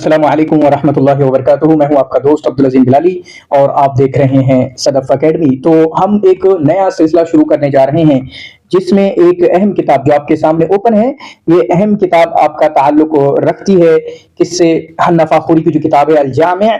अस्सलाम वालेकुम वरहमतुल्लाहि वबरकातुहू। मैं हूं आपका दोस्त अब्दुल अजीम बिलाली और आप देख रहे हैं सदफ एकेडमी। तो हम एक नया सिलसिला शुरू करने जा रहे हैं जिसमें एक अहम किताब जो आपके सामने ओपन है, ये अहम किताब आपका ताल्लुक रखती है किससे? हन्नफाखुरी की जो किताब है अल जामे'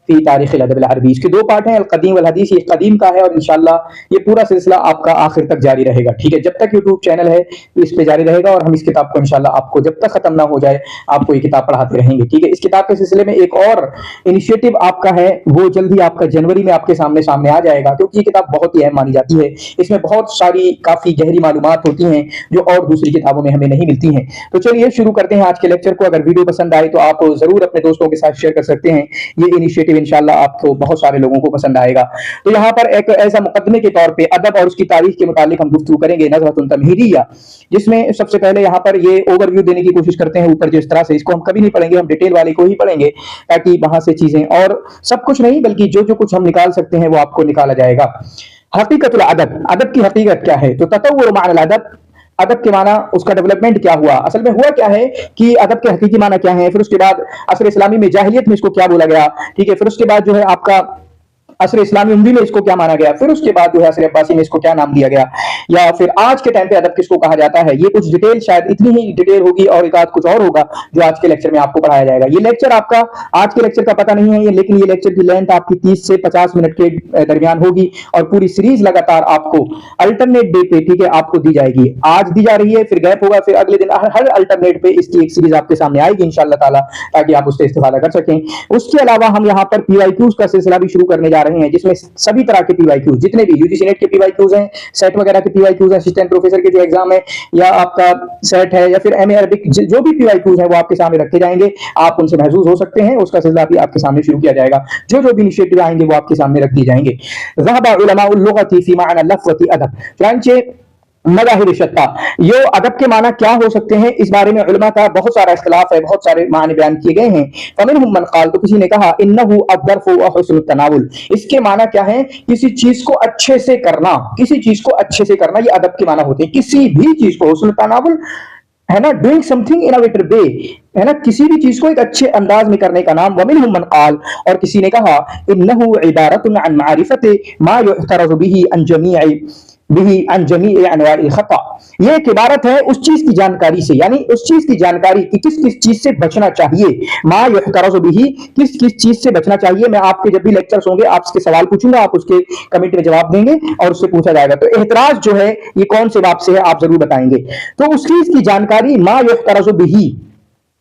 फी तारीख अल अदब अल अरबी। इसके दो पार्ट हैं, अल कदीम वल हदीस। ये कदीम का है और इंशाल्लाह ये पूरा सिलसिला आपका आखिर तक जारी रहेगा, ठीक है? जब तक यूट्यूब चैनल है इस पे जारी रहेगा और हम इस किताब को इंशाल्लाह आपको जब तक खत्म ना हो जाए आपको ये किताब पढ़ाते रहेंगे, ठीक है? इस किताब के सिलसिले में एक और इनिशिएटिव आपका है, वो जल्दी आपका जनवरी में आपके सामने आ जाएगा, क्योंकि ये किताब बहुत ही अहम मानी जाती है। इसमें बहुत सारी काफी गहरी मालूमात होती हैं जो और दूसरी किताबों में हमें नहीं मिलती हैं। तो चलिए शुरू करते हैं आज के लेक्चर को। अगर वीडियो पसंद आए तो आप जरूर अपने दोस्तों के साथ शेयर कर सकते हैं। ये इनिशिएटिव इंशाल्लाह आपको बहुत सारे लोगों को पसंद आएगा। तो यहाँ पर एक ऐसा मुकदमे के तौर पे अदब और उसकी तारीख के मुतालिक हम गुफ्तगू करेंगे, नज़रतुन तमहीदिया, जिसमें सबसे पहले यहाँ पर ये ओवरव्यू देने की कोशिश करते हैं ऊपर जिस तरह से। इसको हम कभी नहीं पढ़ेंगे, हम डिटेल वाले को ही पढ़ेंगे ताकि वहां से चीजें और सब कुछ नहीं बल्कि जो जो कुछ हम निकाल सकते हैं वो आपको निकाला जाएगा। हकीकतुल अदब, अदब की हकीकत क्या है? तो ततव्वुर माअल अदब, अदब के माना उसका डेवलपमेंट क्या हुआ, असल में हुआ क्या है कि अदब के हकीकी माना क्या है, फिर उसके बाद असर इस्लामी में जाहिलियत में इसको क्या बोला गया, ठीक है? फिर उसके बाद जो है आपका असर इस्लामी उम्वी में इसको क्या माना गया, फिर उसके बाद जो है असर अब्बासी में इसको क्या नाम दिया गया, या फिर आज के टाइम पे अदब किसको कहा जाता है। ये कुछ डिटेल शायद इतनी ही डिटेल होगी और एक आध कुछ और होगा जो आज के लेक्चर में आपको पढ़ाया जाएगा। ये लेक्चर आपका आज के लेक्चर का पता नहीं है ये, लेकिन ये लेक्चर की लेंथ आपकी 30 से 50 मिनट के दरमियान होगी और पूरी सीरीज लगातार आपको अल्टरनेट डे पे, ठीक है, आपको दी जाएगी। आज दी जा रही है, फिर गैप होगा, फिर अगले दिन हर अल्टरनेट पे इसकी एक सीरीज आपके सामने आएगी इंशाअल्लाह ताला, ताकि आप उससे इस्तेफादा कर सकें। उसके अलावा हम यहाँ पर पीवाईक्यूज का सिलसिला भी शुरू करने जा रहे हैं, जिसमें सभी तरह के पीवाईक्यूज, जितने भी यूजीसी नेट के पीवाईक्यूज हैं, सेट वगैरह के पीवाईक्यूज हैं, असिस्टेंट प्रोफेसर के जो एग्जाम है या आपका सेट है या फिर एमए अरबिक, जो भी पीवाईक्यूज है वो आपके सामने रखे जाएंगे, आप उनसे महसूस हो सकते हैं। उसका सिलसिला भी आपके सामने शुरू किया जाएगा, जो जो भी इनिशिएटिव आएंगे वो आपके सामने रख दिए जाएंगे। ज़हबा उलमाउल लुगती फी माना लफ़्ज़ी अदब, चुनांचे मज़ाहिर शत्ता, ये अदब के माना क्या हो सकते हैं, इस बारे में उलमा का बहुत सारा इख्तिलाफ है, बहुत सारे माने बयान किए गए हैं। फमिनहुम मन क़ाल, तो किसी ने कहा इन्नहु अद्दर्फ़ु व हुस्नुत तनावुल, इसके माना क्या है? किसी चीज को अच्छे से करना, किसी चीज को अच्छे से करना, ये अदब के माना होते हैं। किसी भी चीज को, हुस्नुत तनावुल है ना, doing something in a better way, है ना, किसी भी चीज को एक अच्छे अंदाज में करने का नाम। वमिनहुम मन क़ाल, और किसी ने कहा इन्नहु इबारतुन अन मारिफति मा युहतरज़ु बिही अन जमीई अनवाइल खता, ये एक इबारत है उस चीज की जानकारी से, यानी उस चीज की जानकारी कि किस किस चीज से बचना चाहिए। मा युहतरज़ु बिही, किस किस चीज से बचना चाहिए। मैं आपके जब भी लेक्चर्स होंगे आपसे सवाल पूछूंगा, आप उसके कमेंट में जवाब देंगे और उससे पूछा जाएगा। तो एहतराज जो है ये कौन से बाब से है आप जरूर बताएंगे। तो उस चीज की जानकारी मा युहतरज़ु बिही,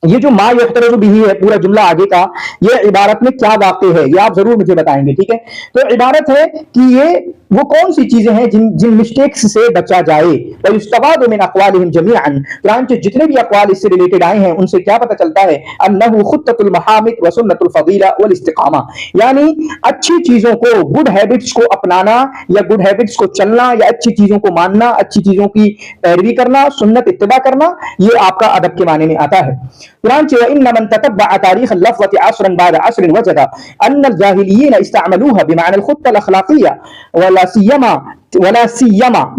ये जो मा युहतरज़ु बिही है पूरा जुमला आगे का, ये इबारत में क्या वाक़े है ये आप जरूर मुझे बताएंगे, ठीक है? तो इबारत है कि ये वो कौन सी चीजें हैं जिन मिस्टेक्स से बचा जाए। और युस्तफ़ादु मिन अक़वालिहिम जमीअन, चुनांचे जितने भी अक़वाल इससे रिलेटेड आए हैं उनसे क्या पता चलता है, अन्नहु खुत्ततुल महामिद व सुन्नतुल फ़ज़ीला वल इस्तिक़ामा, यानी अच्छी चीजों को, गुड हैबिट्स को अपनाना या गुड हैबिट्स को चलना या अच्छी चीजों को मानना, अच्छी चीजों की पैरवी करना, सुन्नत इत्तिबा करना, ये आपका अदब के माने में आता है। चुनांचे व इन्न मन ततब्बअ तारीख़ लफ़्ज़ति अस्रन बाद अस्रिन वजदा अन्न अल-जाहिलिय्यीन इस्तअमलूहा बिमअना अल-खुत्ता अल-अख़लाक़िय्या वला सियमा,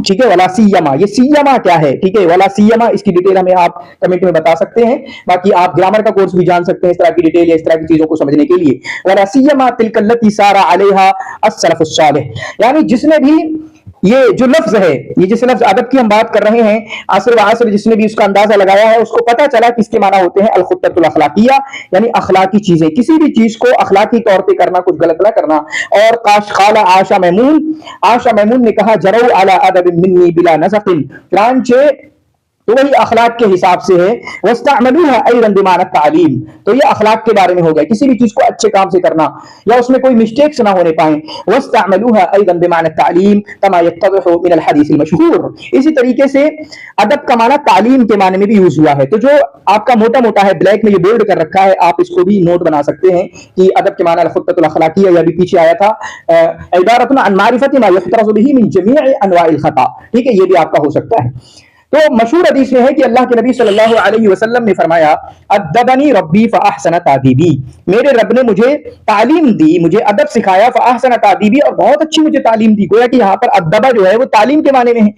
ठीक है? वला सियमा, ये सियमा क्या है, ठीक है? वला सियमा, इसकी डिटेल हमें आप कमेंट में बता सकते हैं। बाकी आप ग्रामर का कोर्स भी जान सकते हैं इस तरह की डिटेल या इस तरह की चीजों को समझने के लिए। वला सियमा तिलकल्लती सारा अलैहा अस्सलफ़ुस सालिह, यानी जिसने भी ये जो लफ्ज है, ये जिस लफ्ज अदब की हम बात कर रहे हैं, असर व असर, जिसने भी उसका अंदाजा लगाया है उसको पता चला कि इसके माना होते हैं अल-खुत्ततुल अख़लाक़िया, यानी अखलाकी चीजें, किसी भी चीज को अखलाकी तौर पे करना, कुछ गलत ना करना। और क़ाला आशा मैमून ने कहा जरऊ अला अदब मिन्नी बिला नज़क़िन, चुनांचे तो वही अखलाक के हिसाब से है। वस्तअमलूहा अयदन बिमाना तालीम, तो ये अखलाक के बारे में हो गया, किसी भी चीज को अच्छे काम से करना या उसमें कोई मिस्टेक्स ना होने पाए। वस्तअमलूहा अयदन बिमाना तालीम कमा यत्तज़िहु मिन अल हदीस अल मशहूर, इसी तरीके से अदब का माना तालीम के माने में भी यूज हुआ है। तो जो आपका मोटा मोटा है, ब्लैक में ये बोल्ड कर रखा है, आप इसको भी नोट बना सकते हैं कि अदब के माना अल-खुत्ततुल अख़लाक़िय्या, या भी पीछे आया था इबारतुन अन मारिफति मा युहतरज़ु बिही मिन जमीई अनवाइल खता, ठीक है? ये भी आपका हो सकता है। तो मशहूर हदीस में है कि अल्लाह के नबी सल्लल्लाहु अलैहि वसल्लम ने फरमाया अद्दबनी रब्बी फअहसन तादीबी, मेरे रब ने मुझे तालीम दी, मुझे अदब सिखाया, फअहसन तादीबी, और बहुत अच्छी मुझे तालीम दी। गोया कि यहाँ पर अद्दबा जो है वो तालीम के माने में है।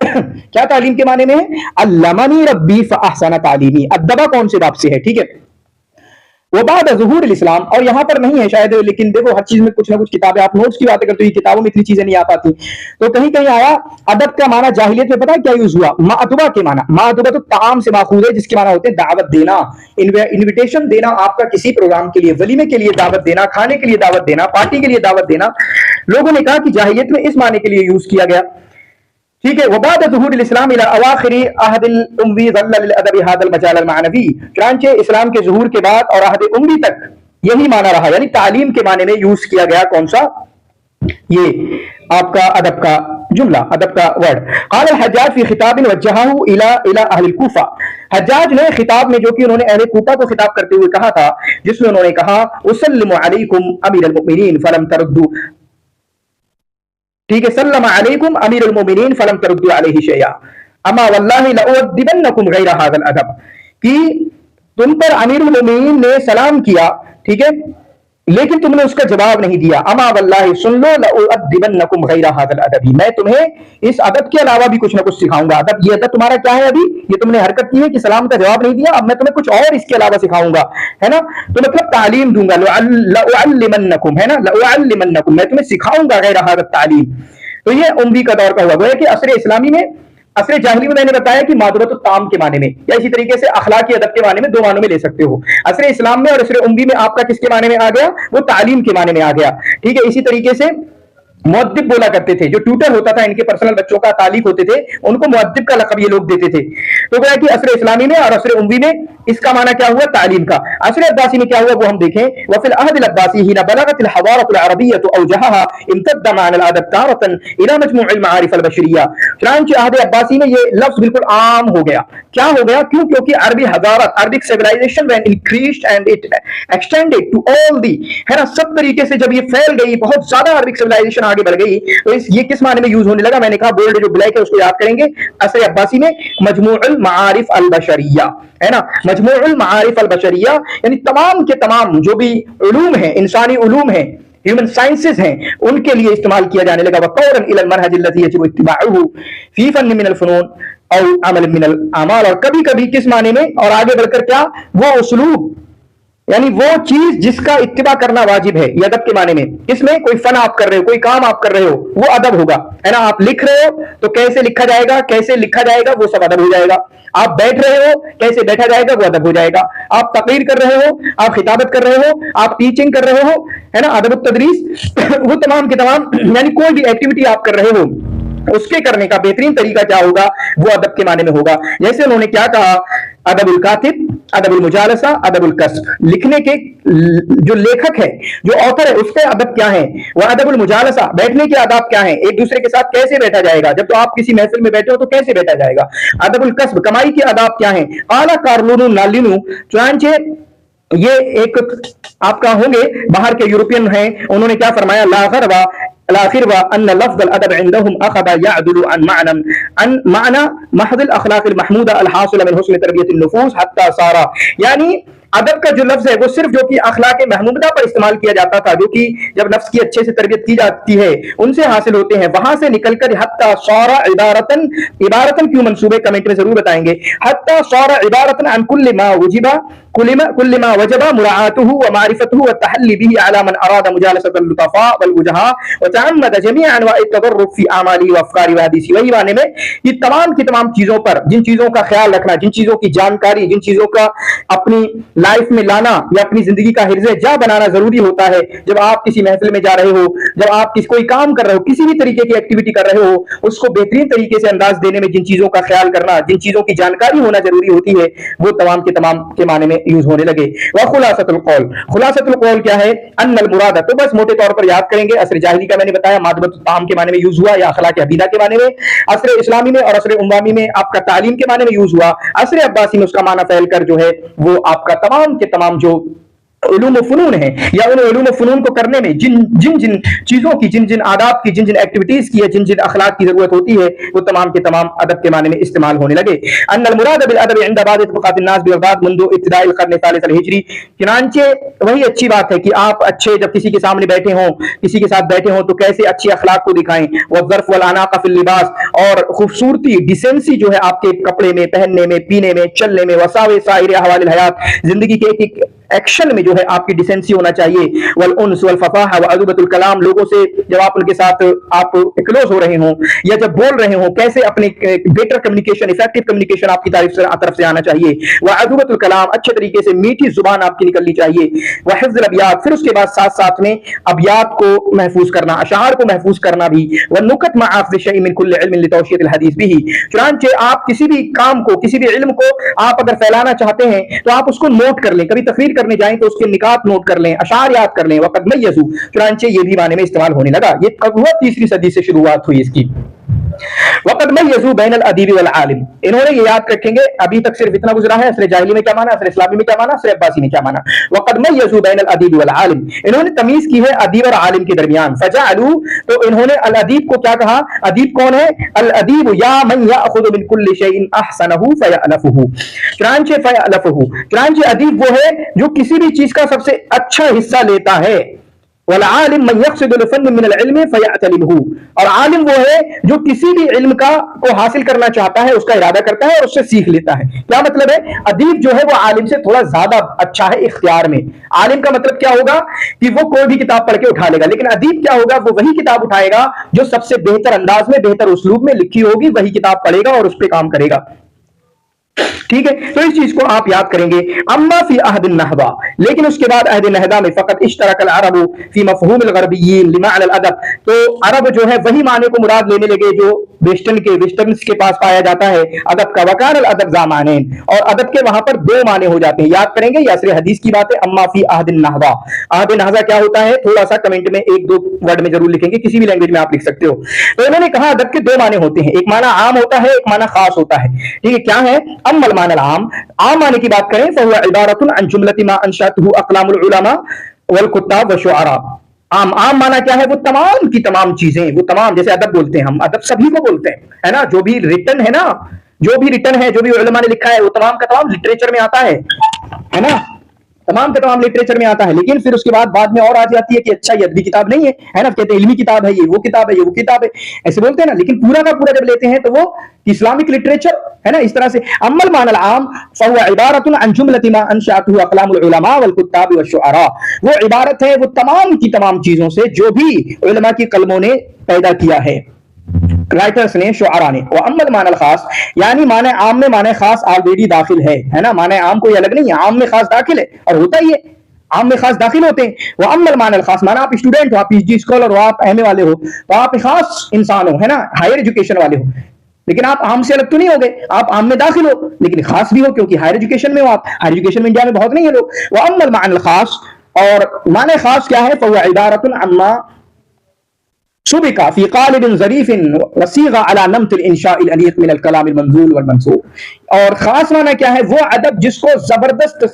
क्या तालीम के माने में है? अल्लमनी रब्बी फअहसन तालीमी, अद्दबा कौन से बाब से है, ठीक है? वो बाद ज़ुहूर इस्लाम, और यहाँ पर नहीं है शायद, लेकिन देखो हर चीज में कुछ ना कुछ किताबें, आप नोट्स की बातें करते हो, किताबों में इतनी चीजें नहीं आ पाती, तो कहीं कहीं आया अदब का माना जाहिलियत में पता है क्या यूज हुआ, मातुबा के माना, मातुबा तो ताम से माखूज है, जिसके माना होते हैं दावत देना, इन्विटेशन देना, आपका किसी प्रोग्राम के लिए, वलीमे के लिए दावत देना, खाने के लिए दावत देना, पार्टी के लिए दावत देना। लोगों ने कहा कि जाहिलियत में इस माने के लिए यूज किया गया, ठीक है। वबाद ज़ुहूर इस्लाम इला अवाखिर अहदिल उम्वी ज़ल्ल लिल अदबी हादल मजाल अल मानवी, चुनांचे इस्लाम के ज़ुहूर के बाद और अहद उम्वी तक यही माना रहा, यानी तालीम के माने में यूज किया गया कौन सा, ये आपका अदब का जुमला, अदब का वर्ड। क़ाल हज्जाज फी खिताबिन वज्जहहु इला इला अहल कूफा, हज्जाज ने खिताब में, जो कि उन्होंने अहले कूफा को खिताब करते हुए कहा था, जिसमें उन्होंने कहा उसल्लिमु अलैकुम अमीरुल मुमिनीन फलम तरुद्दू, ठीक है, सल्लम अलैकुम अमीरुल मोमिनीन फलम तरुद्दू अलैहि शैया अमा वल्लाहि लउद्दिबन्नकुम गैर हाज़ल अदब, कि तुम पर अमीरुल मोमिनीन ने सलाम किया, ठीक है, लेकिन तुमने उसका जवाब नहीं दिया, अमा वल्लाहि सुन लो लउद्दिबन्नकुम गैर हाज़ल अदबी, मैं तुम्हें इस अदब के अलावा भी कुछ ना कुछ सिखाऊंगा। अदब, ये अदब तुम्हारा क्या है, अभी ये तुमने हरकत की है कि सलाम का जवाब नहीं दिया, अब मैं तुम्हें कुछ और इसके अलावा सिखाऊंगा, है ना, तो मतलब तालीम दूंगा, लउअल्लिमन्नकुम, है ना, लउअल्लिमन्नकुम, मैं तुम्हें सिखाऊंगा गैर हाज़ल तालीम। तो ये उम्वी का दौर का हुआ, गोया कि असर इस्लामी में, असर जाहिली में मैंने बताया कि मादुरत ताम के माने में, या इसी तरीके से अखलाकी अदब के माने में, दो मानों में ले सकते हो। असर इस्लाम में और असर उम्वी में आपका किसके माने में आ गया, वो तालीम के माने में आ गया, ठीक है। इसी तरीके से मुअद्दिब बोला करते थे, जो ट्यूटर होता था, इनके पर्सनल बच्चों का तालीक होते थे, उनको मुअद्दिब का लक़ब ये लोग देते थे। तो गोया कि असर इस्लामी में और असर उम्वी में इसका माना क्या हुआ, तालीम का। असर अब्बासी में क्या हुआ वो हम देखें, वफिल अहदिल अब्बासी हिना बलगतिल हवारतुल अरबिय्यतु औजहहा इम्तद्दा मानल अदब तारतन इला मजमूइल मारिफ अल बशरिया, चुनांचे अहद अब्बासी में ये लफ्ज बिल्कुल आम हो गया। क्या हो गया, क्यों, क्योंकि अरबी हजारत, Arabic civilization when increased and it extended to all the, है ना, सब तरीके से जब ये फैल गई, बहुत ज्यादा अरबिक सिविलाइजेशन आगे बढ़ गई, तो ये किस माने में यूज होने लगा, मैंने कहा बोल्ड जो ब्लैक है उसको याद करेंगे, असर अब्बासी में मजमूउल मारिफ अल बशरिया, है ना, मजमूउल मारिफ अल बशरिया, यानी तमाम के तमाम जो भी उलूम है, इंसानी उलूम है, ह्यूमन साइंसेज हैं, उनके लिए इस्तेमाल किया जाने लगा। वक़ौरन इलल मनहज अल्लज़ी यजिबु इत्तिबाउहु फी फन्न मिनल फ़ुनून औ अमल मिनल अमाल, और कभी कभी किस माने में, और आगे बढ़कर क्या, वो उसलूब, यानी वो चीज जिसका इत्तिबा करना वाजिब है, ये अदब के माने में, इसमें कोई फन आप कर रहे हो, कोई काम आप कर रहे हो, वो अदब होगा, है ना, आप लिख रहे हो तो कैसे लिखा जाएगा, कैसे लिखा जाएगा, वो सब अदब हो जाएगा। आप बैठ रहे हो, कैसे बैठा जाएगा, वो अदब हो जाएगा। आप तकरीर कर रहे हो, आप खिताबत कर रहे हो, आप टीचिंग कर रहे हो, है ना, अदब तदरीस वो तमाम के तमाम, यानी कोई भी एक्टिविटी आप कर रहे हो, उसके करने का बेहतरीन तरीका क्या होगा, वो अदब के माने में होगा। जैसे उन्होंने क्या कहा, अदबुल कातिब, अदबुल मुजालसा, अदबुल कस्ब, लिखने के जो लेखक है, जो ऑथर है, उसके अदब क्या है, वो अदबुल मुजालसा, बैठने के आदाब क्या है, एक दूसरे के साथ कैसे बैठा जाएगा, जब तो आप किसी महफिल में बैठे हो तो कैसे बैठा जाएगा। अदबुल कस्ब, कमाई के आदाब क्या है, आला कारलूनु नालिनु, चुनांचे ये एक आपका होंगे बाहर के यूरोपियन हैं, उन्होंने क्या फरमाया, ला गरवा आखिर व अन्न लफ्ज़ अल अदब इंदहुम अखदा यअदुलु अन माना महज़ अल अखलाक अल महमूदा अल हासिल मिन हुस्न तरबियत अन नुफूस हत्ता सारा, यानी अदब का जो लफ्ज है वो सिर्फ जो कि अखलाक महमूदा पर इस्तेमाल किया जाता था, जो कि जब नफ्स की अच्छे से तरबियत की जाती है उनसे हासिल होते हैं, वहां से निकलकर हत्ता सारा इबारतन, इबारतन क्यों मंसूबे, कमेंट में जरूर बताएंगे, हत्ता सारा इबारतन अन कुल्ल मा वजिबा कुल्ल मा वजबा मुराअतुहु व मारिफतुहु व तहल्ली बिही अला मन अरादा मुजालसतल लुतफा वल वजहा व तअम्मद जमीअ अनवा तदर्रुफ फी आमाली व अफकारी व हदीसी, वही माने में ये तमाम की तमाम चीजों पर, जिन चीजों का ख्याल रखना, जिन चीजों की जानकारी, जिन चीजों का अपनी लाइफ में लाना या अपनी जिंदगी का हिर्ज़े जा बनाना जरूरी होता है। जब आप किसी महफिल में जा रहे हो, जब आप कोई काम कर रहे हो, किसी भी तरीके की एक्टिविटी कर रहे हो, उसको बेहतरीन तरीके से अंदाज देने में जिन चीजों का ख्याल करना, जिन चीजों की जानकारी होना जरूरी होती है, वो तमाम के माने में यूज होने लगे। व खुलासतुल कौल, खुलासतुल कौल क्या है, अन्नल मुराद, तो बस मोटे तौर पर याद करेंगे, असर जाहिली का मैंने बताया मादबत ताम के माने में यूज हुआ या अखलाक अबीदा के माने में, असर इस्लामी में और असर उम्वामी में आपका तालीम के माने में यूज हुआ, असर अब्बासी में उसका माना फैल कर जो है वो आपका तमाम के तमाम जो उलूम फ़ुनून है या उन उलूम फ़ुनून को करने में जिन जिन चीजों की, जिन जिन आदाब की, जिन जिन एक्टिविटीज की, जिन जिन अखलाक की जरूरत होती है, वो तमाम के तमाम अदब के माने में इस्तेमाल होने लगे। अन्नल मुराद बिल अदब इंद बाद तबक़ातिन नास बिबग़दाद मुंदु इब्तिदाइल क़र्न सालिस अल हिजरी, चुनांचे वही अच्छी बात है कि आप अच्छे जब किसी के सामने बैठे हों, किसी के साथ बैठे हों, तो कैसे अच्छी अखलाक को दिखाएं, व ज़र्फ़ वल अनाक़ फ़िल लिबास, और खूबसूरती, डिसेंसी जो है आपके कपड़े में, पहनने में, पीने में, चलने में, वसावे साइर अहवालिल हयात, जिंदगी के एक ایکشن میں جو ہے آپ کی ڈیسنسی ہونا چاہیے. والانس والفصاحہ وعذوبۃ الکلام, لوگوں سے جب آپ ان کے ساتھ آپ کلوز ہو رہے ہوں یا جب بول رہے ہوں کیسے اپنے بیٹر کمیونیکیشن, افیکٹو کمیونیکیشن آپ کی طرف سے آنا چاہیے. وعذوبۃ الکلام, اچھے طریقے سے میٹھی زبان آپ کی نکلنی چاہیے. وحفظ الابیات, پھر اس کے بعد ساتھ ساتھ میں ابیات کو محفوظ کرنا, اشعار کو محفوظ کرنا بھی. والنکت مع اخذ الشیء من کل علم لتوشیۃ الحدیث به, چنانچہ آپ کسی بھی کام کو, کسی بھی علم کو آپ اگر پھیلانا چاہتے ہیں تو آپ اس کو نوٹ کر لیں, کبھی تقریر کرنے جائیں تو اس کے نکات نوٹ کر لیں, اشعار یاد کر لیں. وقد میزوا, چنانچہ یہ بھی معنی میں استعمال ہونے لگا. یہ کب ہوا؟ 3 صدی سے شروعات ہوئی اس کی. وقد میزوا بین الادیب والعالم, انہوں نے یہ یاد رکھیں گے, ابھی تک صرف اتنا گزرا ہے عصر جاہلی میں کیا مانا, عصر اسلامی میں کیا مانا, عصر عباسی میں کیا مانا. وقد میزوا بین الادیب والعالم, انہوں نے تمیز کی ہے ادیب اور عالم کے درمیان. فجعلوا, تو انہوں نے الادیب کو کیا کہا, ادیب کون ہے؟ الادیب یا من یاخذ من کل شیء احسنہ فیألفہ, چنانچہ ادیب وہ ہے جو کسی بھی چیز کا سب سے اچھا حصہ لیتا ہے. والعالم من يقصد الفن من العلم فيعتلمه, اور عالم وہ ہے جو کسی بھی علم کو حاصل کرنا چاہتا ہے, اس کا ارادہ کرتا ہے اور اس سے سیکھ لیتا ہے. کیا مطلب ہے؟ ادیب جو ہے وہ عالم سے تھوڑا زیادہ اچھا ہے اختیار میں. عالم کا مطلب کیا ہوگا کہ وہ کوئی بھی کتاب پڑھ کے اٹھا لے گا, لیکن ادیب کیا ہوگا, وہ وہی کتاب اٹھائے گا جو سب سے بہتر انداز میں, بہتر اسلوب میں لکھی ہوگی, وہی کتاب پڑھے گا اور اس پہ کام کرے گا. ٹھیک ہے, تو اس چیز کو آپ یاد کریں گے. اما فی عہد النہضہ, لیکن اس کے بعد عہد نہضہ میں فقط اشترک العرب فی مفہوم الغربیین لمعنى الادب, تو عرب جو ہے وہی معنی کو مراد لینے لگے جو ویسٹرنز کے پاس پایا جاتا ہے ادب کا. وکان الادب ذا معنین, اور ادب کے وہاں پر 2 معنی ہو جاتے ہیں. یاد کریں گے یہ عصر حدیث کی بات ہے. اما فی عہد النہضہ, عہد نہضہ کیا ہوتا ہے, تھوڑا سا کمنٹ میں 1-2 ورڈ میں ضرور لکھیں گے, کسی بھی لینگویج میں آپ لکھ سکتے ہو. تو انہوں نے کہا ادب کے 2 معنی ہوتے ہیں, ایک معنی عام ہوتا ہے, ایک معنی خاص ہوتا ہے. ٹھیک ہے, کیا ہے؟ اما المعنى العام, عام معنی کی بات کریں فهو عبارۃ عن جملۃ ما انشأته اقلام العلماء والکتاب والشعراء. عام معنی کیا ہے؟ وہ تمام کی تمام چیزیں, وہ تمام, جیسے ادب بولتے ہیں ہم, ادب سبھی کو بولتے ہیں, ہے نا, جو بھی ریٹن ہے نا, جو بھی ریٹن ہے, جو بھی علماء نے لکھا ہے, وہ تمام کا تمام لٹریچر میں آتا ہے نا, تمام کا تمام لٹریچر میں آتا ہے. لیکن پھر اس کے بعد میں اور آ جاتی ہے کہ اچھا یہ ادبی کتاب نہیں ہے نا, کہتے ہیں علمی کتاب ہے, یہ وہ کتاب ہے, یہ وہ کتاب ہے, ایسے بولتے ہیں نا. لیکن پورا کا پورا جب لیتے ہیں تو وہ اسلامک لٹریچر ہے نا, اس طرح سے. اما المعنى العام فهو عبارۃ عن جملۃ ما انشأته اقلام العلماء والکتاب والشعراء, وہ عبارت ہے وہ تمام کی تمام چیزوں سے جو بھی علماء کی قلموں نے پیدا کیا ہے, رائٹرز نے, شعراء نے. واما المعنى الخاص, یعنی معنی عام میں معنی خاص آلریڈی داخل ہے نا, معنی عام کوئی الگ نہیں ہے, عام میں خاص داخل ہے اور ہوتا ہی ہے, عام میں خاص داخل ہوتے ہیں. واما المعنى الخاص, معنی آپ اسٹوڈنٹ ہو, آپ پی ایچ ڈی اسکالر ہو, آپ ایم اے والے ہو, تو آپ خاص انسان ہو, ہے نا, ہائر ایجوکیشن والے ہو, لیکن آپ عام سے الگ تو نہیں ہو گئے, آپ عام میں داخل ہو لیکن خاص بھی ہو کیونکہ ہائر ایجوکیشن میں ہو آپ. ہائر ایجوکیشن میں انڈیا میں بہت نہیں ہے لوگ. واما المعنى الخاص, اور معنی خاص کیا ہے؟ فهو عبارۃ عما سبق في قالب ظریف وصیغ على نمط الانشاء الانیق من الکلام المنظول والمنثور, اور خاص معنی کیا ہے؟ وہ ادب جس کو زبردست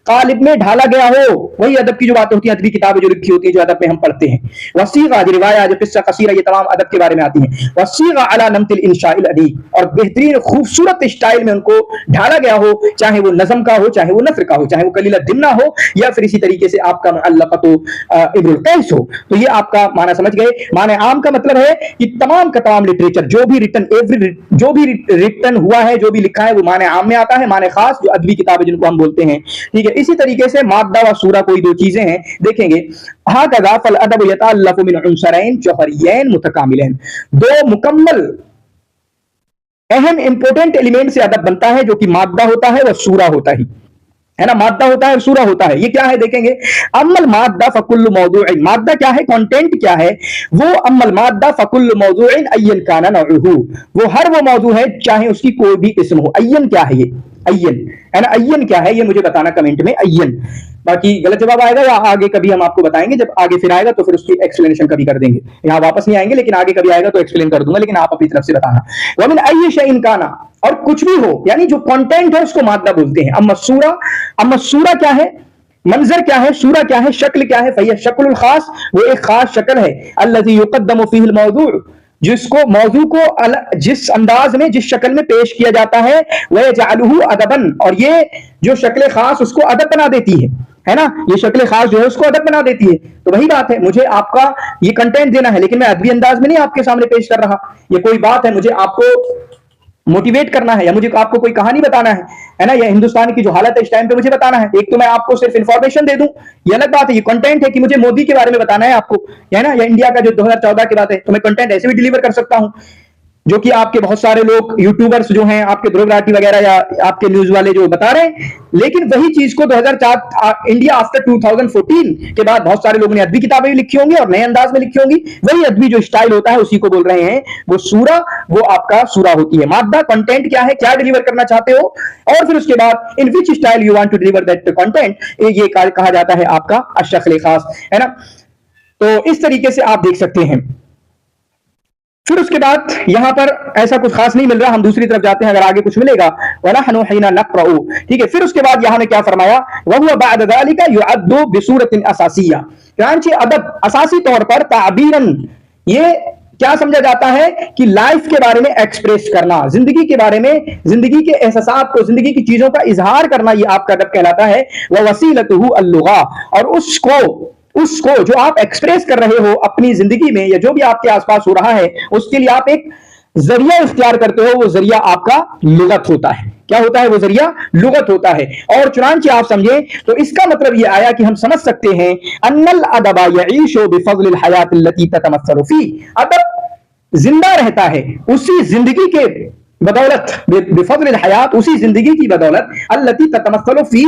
قالب میں ڈھالا گیا ہو, وہی ادب کی جو باتیں ہوتی ہیں, ادبی کتابیں جو لکھی ہوتی ہیں, جو ادب میں ہم پڑھتے ہیں. وصیغہ, جو روایہ, جو قصہ قصیرہ, یہ تمام ادب کے بارے میں آتی ہیں. وصیغہ علی نمط الانشاء الانیق, اور بہترین خوبصورت اسٹائل میں ان کو ڈھالا گیا ہو, چاہے وہ نظم کا ہو, چاہے وہ نثر کا ہو, چاہے وہ قلیل الدمنہ ہو, یا پھر اسی طریقے سے آپ کا معلقۃ ابن القیس ہو. تو یہ آپ کا معنی سمجھ گئے. معنی عام کا مطلب ہے کہ تمام کا تمام لٹریچر, جو بھی ریٹن ہوا ہے, جو بھی لکھا ہے, وہ معنی عام میں آتا ہے. معنی خاص جو ادبی کتابیں جن کو ہم بولتے ہیں. ٹھیک ہے, اسی طریقے سے مادہ و سورہ, کوئی 2 چیزیں ہیں, دیکھیں گے. ہکذا فالادب یتألف من عنصرین جوہریین متکاملین, 2 مکمل اہم امپورٹنٹ ایلیمنٹ سے ادب بنتا ہے, جو کہ مادہ ہوتا ہے وہ سورہ ہوتا ہے نا, مادہ ہوتا ہے اور سورہ ہوتا ہے. یہ کیا ہے دیکھیں گے. اما المادہ فکل موضوع, مادہ کیا ہے, کنٹینٹ کیا ہے وہ. اما المادہ فکل موضوع این کان نوعہ, وہ ہر وہ موضوع ہے چاہے اس کی کوئی بھی قسم ہو. این کیا ہے, یہ این ہے نا, این کیا ہے یہ مجھے بتانا کمنٹ میں, این. باقی غلط جواب آئے گا یا آگے کبھی ہم آپ کو بتائیں گے, جب آگے پھر آئے گا تو پھر اس کی ایکسپلینیشن کبھی کر دیں گے. یہاں واپس نہیں آئیں گے لیکن آگے کبھی آئے گا تو ایکسپلین کر دوں گا, لیکن آپ اپنی طرف سے بتانا. ومن ای شیء کان, اور کچھ بھی ہو, یعنی جو کنٹینٹ ہے اس کو مادہ بولتے ہیں. اما سورہ کیا ہے, منظر کیا ہے, سورہ کیا ہے, شکل کیا ہے, فہی شکل الخاص, وہ ایک خاص شکل ہے. الذی یقدم فیہ الموضوع, جس کو موضوع کو جس انداز میں, جس شکل میں پیش کیا جاتا ہے. وَيَجْعَلُهُ أَدَبًا, اور یہ جو شکل خاص اس کو ادب بنا دیتی ہے نا, یہ شکل خاص جو ہے اس کو ادب بنا دیتی ہے. تو وہی بات ہے, مجھے آپ کا یہ کنٹینٹ دینا ہے لیکن میں ادبی انداز میں نہیں آپ کے سامنے پیش کر رہا. یہ کوئی بات ہے, مجھے آپ کو मोटिवेट करना है, या मुझे आपको कोई कहानी बताना है ना, या हिंदुस्तान की जो हालत है इस टाइम पे मुझे बताना है। एक तो मैं आपको सिर्फ इंफॉर्मेशन दे दूं, ये अलग बात है, ये कंटेंट है कि मुझे मोदी के बारे में बताना है आपको, है ना, या इंडिया का जो 2014 की बात है, तो मैं कंटेंट ऐसे भी डिलीवर कर सकता हूं, जो कि आपके बहुत सारे लोग यूट्यूबर्स जो हैं आपके ध्रुव राठी वगैरह या आपके न्यूज वाले जो बता रहे हैं। लेकिन वही चीज को 2004 इंडिया आफ्टर 2014 के बाद बहुत सारे लोगों ने अदबी किताबें भी लिखी होंगी और नए अंदाज में लिखी होंगी। वही अदबी जो स्टाइल होता है उसी को बोल रहे हैं वो सूरा, वो आपका सूरा होती है। मादा कंटेंट क्या है, क्या डिलीवर करना चाहते हो, और फिर उसके बाद in which style you want to deliver that content, ये कहा जाता है आपका अशक्ल खास, है ना। तो इस तरीके से आप देख सकते हैं। फिर उसके बाद यहां पर ऐसा कुछ खास नहीं मिल रहा, हम दूसरी तरफ जाते हैं, अगर आगे कुछ मिलेगा वनहनु हिना नक़रउ, ठीक है। फिर उसके बाद यहां ने क्या फरमाया, वहुवा बअद ज़ालिका युअद्दु बिसूरतिन असासिया, यानी अदब असासी तौर पर ताबीरन, ये क्या समझा जाता है कि लाइफ के बारे में एक्सप्रेस करना, जिंदगी के बारे में, जिंदगी के एहसासात को, जिंदगी की चीजों का इजहार करना, ये आपका अदब कहलाता है। व वसीलतुहु अल-लुगा, और उसको जो आप एक्सप्रेस कर रहे हो अपनी जिंदगी में या जो भी आपके आसपास हो रहा है, उसके लिए आप एक जरिया इख्तियार करते हो, वो जरिया आपका लुगत होता है। क्या होता है वो जरिया? लुगत होता है। और चुनांचे आप समझे तो इसका मतलब ये आया कि हम समझ सकते हैं अन्नल अदबा यईशु बिफज़लिल हयात अल्लती ततमस्सलु फी, अदब जिंदा रहता है उसी जिंदगी के बदौलत, बिफज़लिल हयात, उसी जिंदगी की बदौलत, अल्लती ततमस्सलु फी,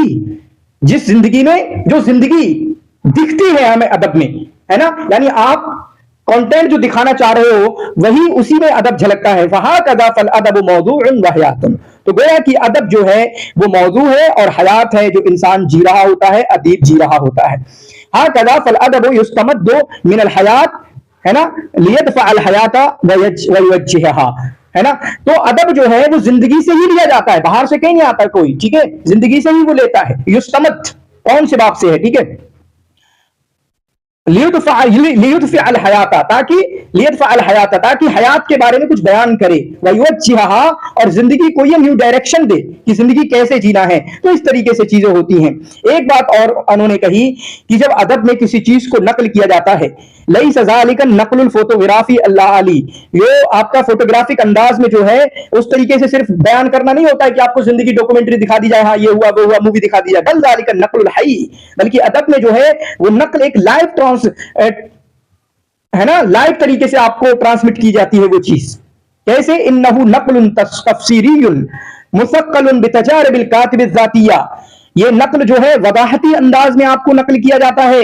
जिस जिंदगी में, जो जिंदगी दिखती है हमें अदब में, है ना, यानी आप कंटेंट जो दिखाना चाह रहे हो वही उसी में अदब झलकता है। वहाकज़ा फल अदब मौज़ूउन व हयातुन, तो गोया कि अदब जो है वो मौजू है और हयात है, जो इंसान जी रहा होता है, अदीब जी रहा होता है। हाकज़ा फल अदब युस्तमद्दु मिनल हयात, है ना, लियदफ़अल हयाता व युवज्जिहहा, है ना। तो अदब जो है वो जिंदगी से ही लिया जाता है, बाहर से कहीं नहीं आता कोई, ठीक है, जिंदगी से ही वो लेता है। युस्तमद कौन से बाप से है, ठीक है, लियुदफ़अल हयाता, ताकि हयात के बारे में कुछ बयान करे, वयुज्जिहहा, और जिंदगी को ये न्यू डायरेक्शन दे कि जिंदगी कैसे जीना है। तो इस तरीके से चीजें होती हैं। एक बात और उन्होंने कही कि जब अदब में किसी चीज को नकल किया जाता है, लईसा ज़ालिका नक़लुल फोटोग्राफी अल्लाह अली, ये आपका फोटोग्राफिक अंदाज में जो है उस तरीके से सिर्फ बयान करना नहीं होता है कि आपको जिंदगी डॉक्यूमेंट्री दिखा दी जाए, हाँ ये हुआ वो हुआ, मूवी दिखा दी जाए, बल ज़ालिका नक़लुल हई, बल्कि अदब में जो है वो नकल एक लाइव है ना, लाइव तरीके से आपको ट्रांसमिट की जाती है वो चीज। कैसे? इन्नहु नक़लुन तफ़सीरियुन मुसक़्क़लुन बितजारिबिल कातिबिज़ ज़ातिया, ये नकल जो है वदाहती अंदाज में आपको नकल किया जाता है।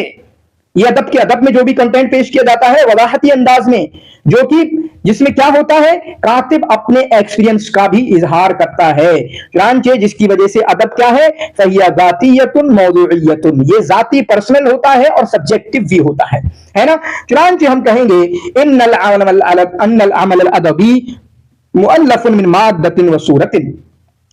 ये अदब में जो भी कंटेंट पेश किया जाता है वदाहती अंदाज में, जो कि जिसमें क्या होता है, कातिब अपने एक्सपीरियंस का भी इजहार करता है। चुनांचे जिसकी वजह से अदब क्या है, फहिया ज़ातियतुन मौज़ूइयतुन, ये जाती पर्सनल होता है और सब्जेक्टिव भी होता है ना। चुनांचे हम कहेंगे इन्नल अमल अदबी मुअल्लफुन मिन माद्दतिन व सूरतिन,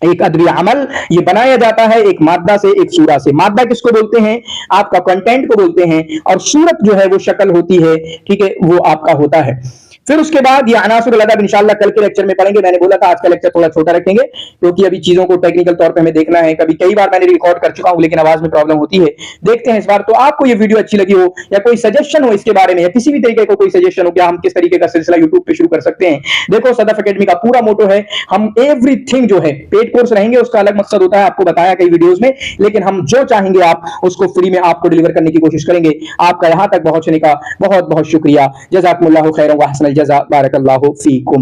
एक अदबी अमल ये बनाया जाता है एक मादा से, एक सूरा से। मादा किसको बोलते हैं? आपका कंटेंट को बोलते हैं, और सूरत जो है वो शक्ल होती है, ठीक है, वो आपका होता है। फिर उसके बाद ये अनासुरुल अदब इंशाअल्लाह कल के लेक्चर में पढ़ेंगे। मैंने बोला था आज का लेक्चर थोड़ा छोटा रखेंगे क्योंकि अभी चीजों को टेक्निकल तौर पे हमें देखना है। कई बार मैंने रिकॉर्ड कर चुका हूं लेकिन आवाज में प्रॉब्लम होती है। देखते हैं इस बार। तो आपको ये वीडियो अच्छी लगी हो या कोई सजेशन हो इसके बारे में, या किसी भी तरीके का कोई सजेशन हो क्या हम किस तरीके का सिलसिला यूट्यूब पे शुरू कर सकते हैं। देखो सदफ एकेडमी का पूरा मोटो है, हम एवरीथिंग जो है पेड कोर्स रहेंगे, उसका अलग मकसद होता है, आपको बताया कई वीडियोस में, लेकिन हम जो चाहेंगे आप उसको फ्री में आपको डिलीवर करने की कोशिश करेंगे। आपका यहां तक पहुंचने का बहुत बहुत शुक्रिया। जज़ाकुमुल्लाहु खैरन व अहसनल जज़ा, बारकल्लाहु फीकुम।